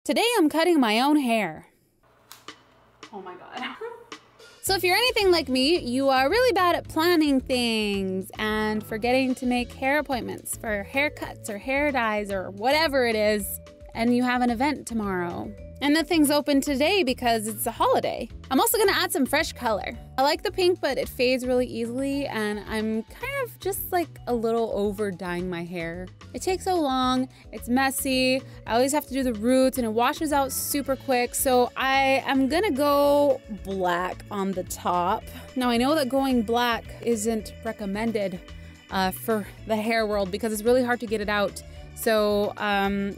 Today I'm cutting my own hair. Oh my God. So if you're anything like me, you are really bad at planning things and forgetting to make hair appointments for haircuts or hair dyes or whatever it is, and you have an event tomorrow. And nothing's open today because it's a holiday. I'm also gonna add some fresh color. I like the pink, but it fades really easily, and I'm kind of just like a little over dyeing my hair. It takes so long, it's messy, I always have to do the roots, and it washes out super quick, so I am gonna go black on the top. Now I know that going black isn't recommended for the hair world because it's really hard to get it out. So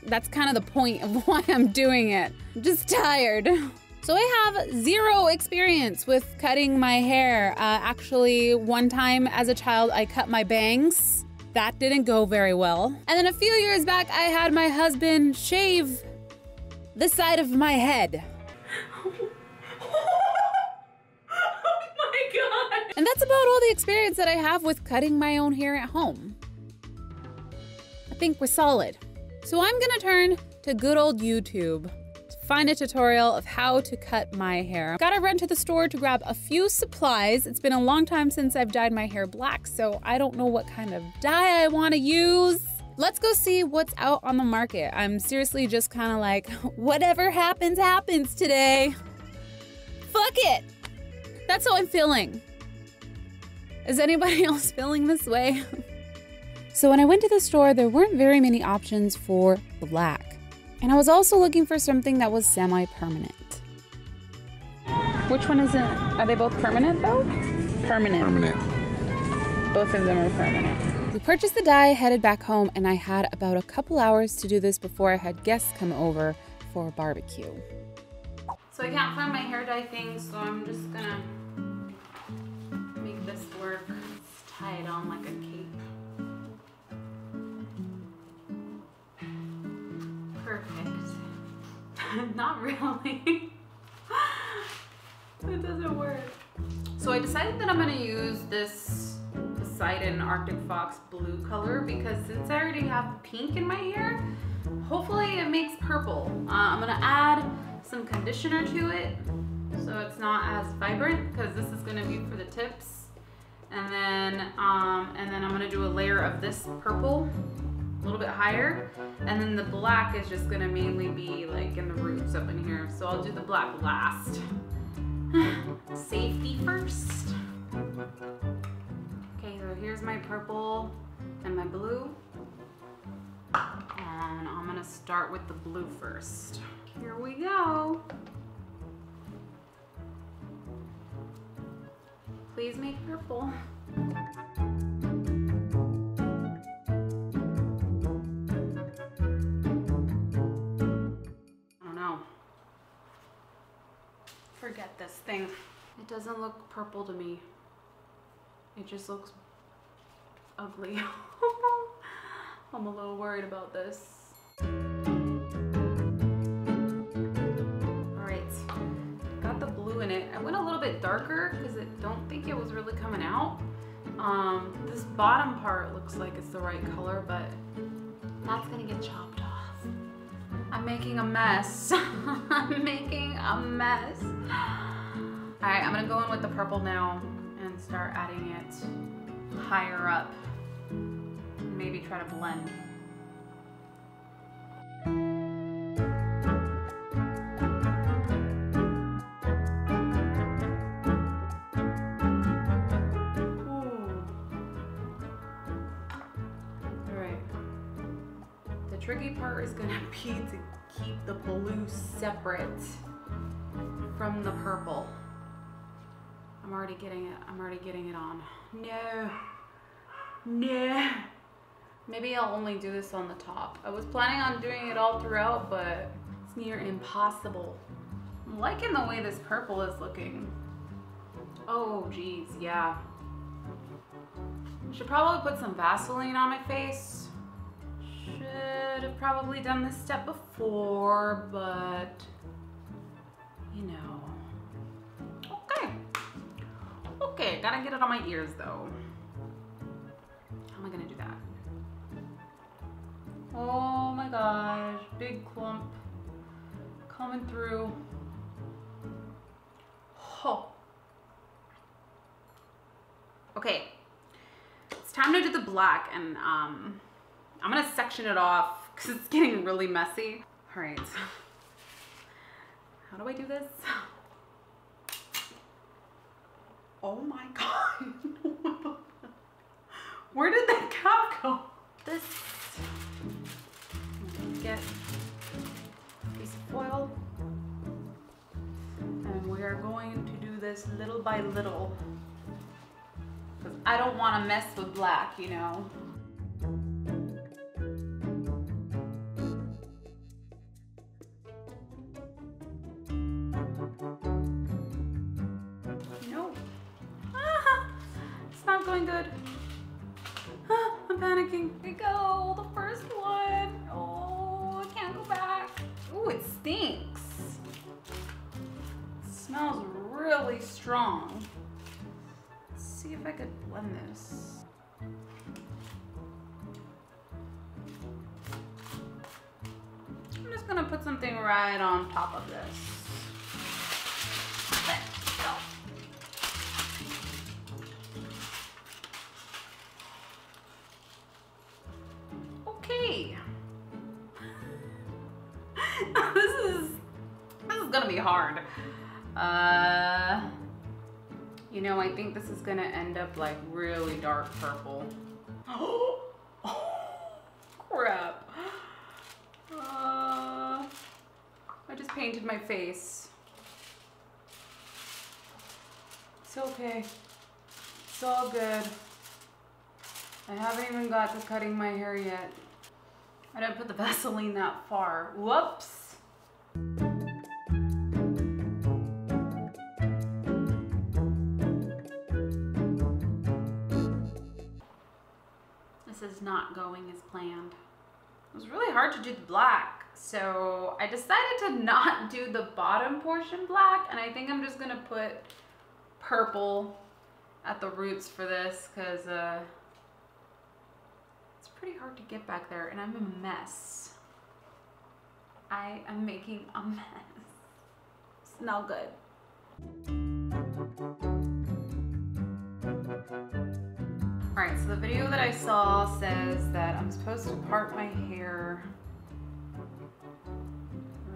that's kind of the point of why I'm doing it. I'm just tired. So I have zero experience with cutting my hair. Actually, one time as a child, I cut my bangs. That didn't go very well. And then a few years back, I had my husband shave the side of my head. Oh my God. And that's about all the experience that I have with cutting my own hair at home. I think we're solid. So I'm gonna turn to good old YouTube to find a tutorial of how to cut my hair. Gotta run to the store to grab a few supplies. It's been a long time since I've dyed my hair black, so I don't know what kind of dye I wanna use. Let's go see what's out on the market. I'm seriously just kinda like, whatever happens, happens today. Fuck it. That's how I'm feeling. Is anybody else feeling this way? So when I went to the store, there weren't very many options for black. And I was also looking for something that was semi-permanent. Which one is it? Are they both permanent though? Permanent. Permanent. Both of them are permanent. We purchased the dye, headed back home, and I had about a couple hours to do this before I had guests come over for a barbecue. So I can't find my hair dye thing, so I'm just gonna make this work. Let's tie it on like a cape. Perfect. Not really. It doesn't work. So I decided that I'm gonna use this Poseidon Arctic Fox blue color because since I already have pink in my hair, hopefully it makes purple. I'm gonna add some conditioner to it so it's not as vibrant because this is gonna be for the tips. And then I'm gonna do a layer of this purple a little bit higher, and then the black is just gonna mainly be like in the roots up in here. So I'll do the black last. Safety first. Okay, so here's my purple and my blue. And I'm gonna start with the blue first. Here we go. Please make purple. Forget this thing. It doesn't look purple to me. It just looks ugly. I'm a little worried about this. Alright, got the blue in it. I went a little bit darker because I don't think it was really coming out. This bottom part looks like it's the right color, but that's gonna get chopped off. I'm making a mess. I'm making a mess. All right, I'm gonna go in with the purple now and start adding it higher up. Maybe try to blend. Tricky part is gonna be to keep the blue separate from the purple. I'm already getting it on. No. Maybe I'll only do this on the top. I was planning on doing it all throughout, but it's near impossible. I'm liking the way this purple is looking. Oh geez, yeah. I should probably put some Vaseline on my face. Should have probably done this step before, but you know. Okay, gotta get it on my ears though. How am I gonna do that? Oh my gosh, big clump. coming through. Oh. Okay, it's time to do the black, and I'm gonna section it off because it's getting really messy. All right, how do I do this? Oh my God. Where did that cap go? This, get a piece of foil, and we are going to do this little by little because I don't want to mess with black, you know. No. It's not going good. I'm panicking. Here we go, the first one. Oh, I can't go back. Oh, it stinks. It smells really strong. Let's see if I could blend this. I'm just gonna put something right on top of this. Let's go. Okay. This is gonna be hard. You know, I think this is gonna end up like really dark purple. Oh, crap. I just painted my face. It's okay. It's all good. I haven't even got to cutting my hair yet. I didn't put the Vaseline that far. Whoops. This is not going as planned. It was really hard to do the black, so I decided to not do the bottom portion black, and I think I'm just gonna put purple at the roots for this because it's pretty hard to get back there, and I'm a mess. I am making a mess. It's not good. All right, so the video that I saw says that I'm supposed to part my hair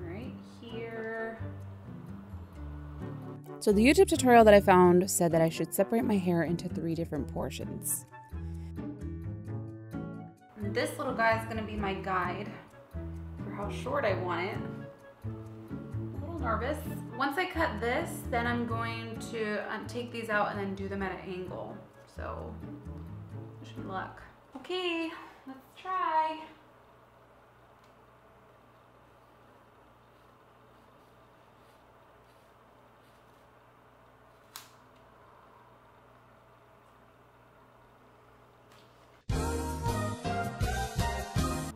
right here. So the YouTube tutorial that I found said that I should separate my hair into 3 different portions. And this little guy is gonna be my guide for how short I want it. I'm a little nervous. Once I cut this, then I'm going to take these out and then do them at an angle. So, wish me luck. Okay, let's try.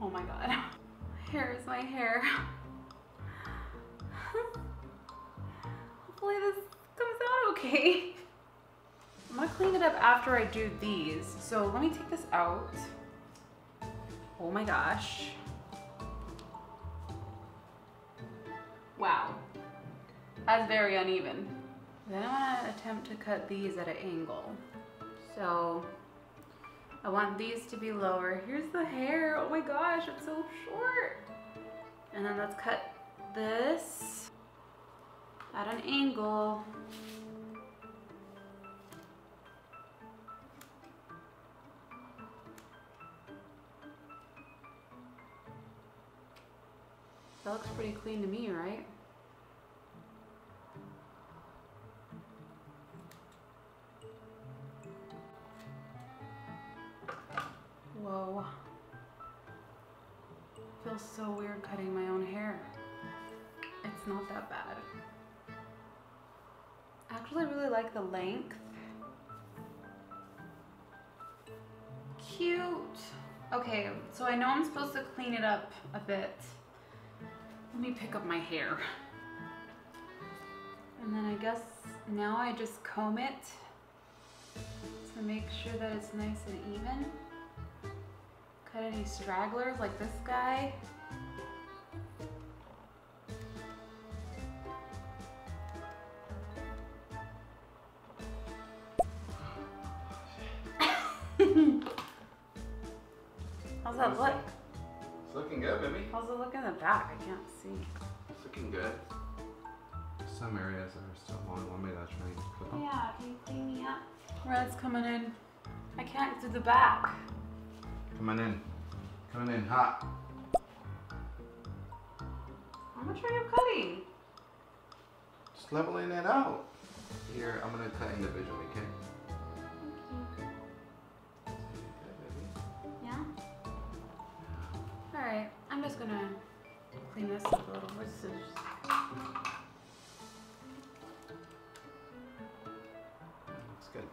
Oh my God. Here is my hair. Hopefully this comes out okay. I'm gonna clean it up after I do these. So let me take this out. Oh my gosh. Wow. That's very uneven. Then I'm gonna attempt to cut these at an angle. So I want these to be lower. Here's the hair. Oh my gosh, it's so short. And then let's cut this at an angle. That looks pretty clean to me, right? Whoa. Feels so weird cutting my own hair. It's not that bad. I actually really like the length. Cute. Okay, so I know I'm supposed to clean it up a bit. Let me pick up my hair. And then I guess now I just comb it to make sure that it's nice and even. Cut any stragglers like this guy. that look? It's looking good, baby. How's it look in the back? I can't see. It's looking good. Some areas are still long. Want me to try and clip them? Yeah, can you clean me up? Red's coming in. I can't do the back. Coming in. Coming in hot. How much are you cutting? Just leveling it out. Here, I'm gonna cut individually, okay? Yeah? Alright, I'm just gonna clean this up a little. Where's the scissors? Looks good.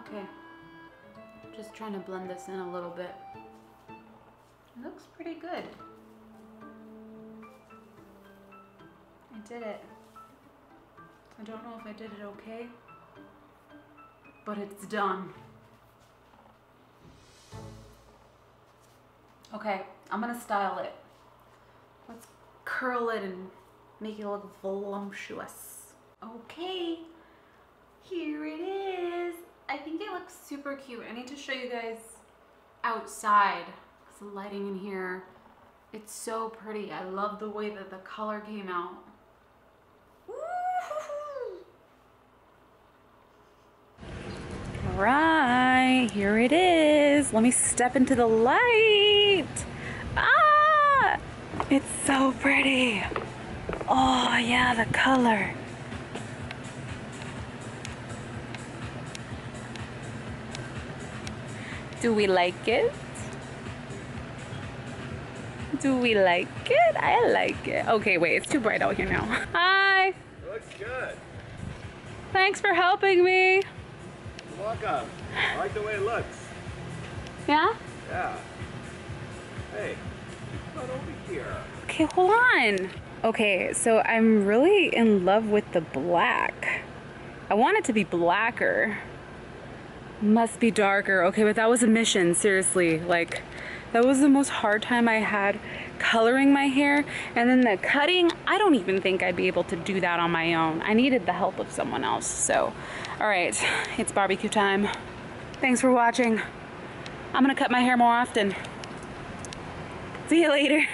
Okay. Just trying to blend this in a little bit. It looks pretty good. I did it. I don't know if I did it okay, but it's done. Okay, I'm gonna style it. Let's curl it and make it look voluptuous. Okay, here it is. I think it looks super cute. I need to show you guys outside because the lighting in here, it's so pretty. I love the way that the color came out. Right, here it is. Let me step into the light. Ah, it's so pretty. Oh yeah, the color. Do we like it? Do we like it? I like it. Okay, wait, it's too bright out here now. Hi. It looks good. Thanks for helping me. You're welcome. I like the way it looks. Yeah? Yeah. Hey, come over here. Okay, hold on. Okay, so I'm really in love with the black. I want it to be blacker. Must be darker. Okay, but that was a mission, seriously. Like, that was the most hard time I had coloring my hair. And then the cutting, I don't even think I'd be able to do that on my own. I needed the help of someone else. So, all right, it's barbecue time. Thanks for watching. I'm gonna cut my hair more often. See you later.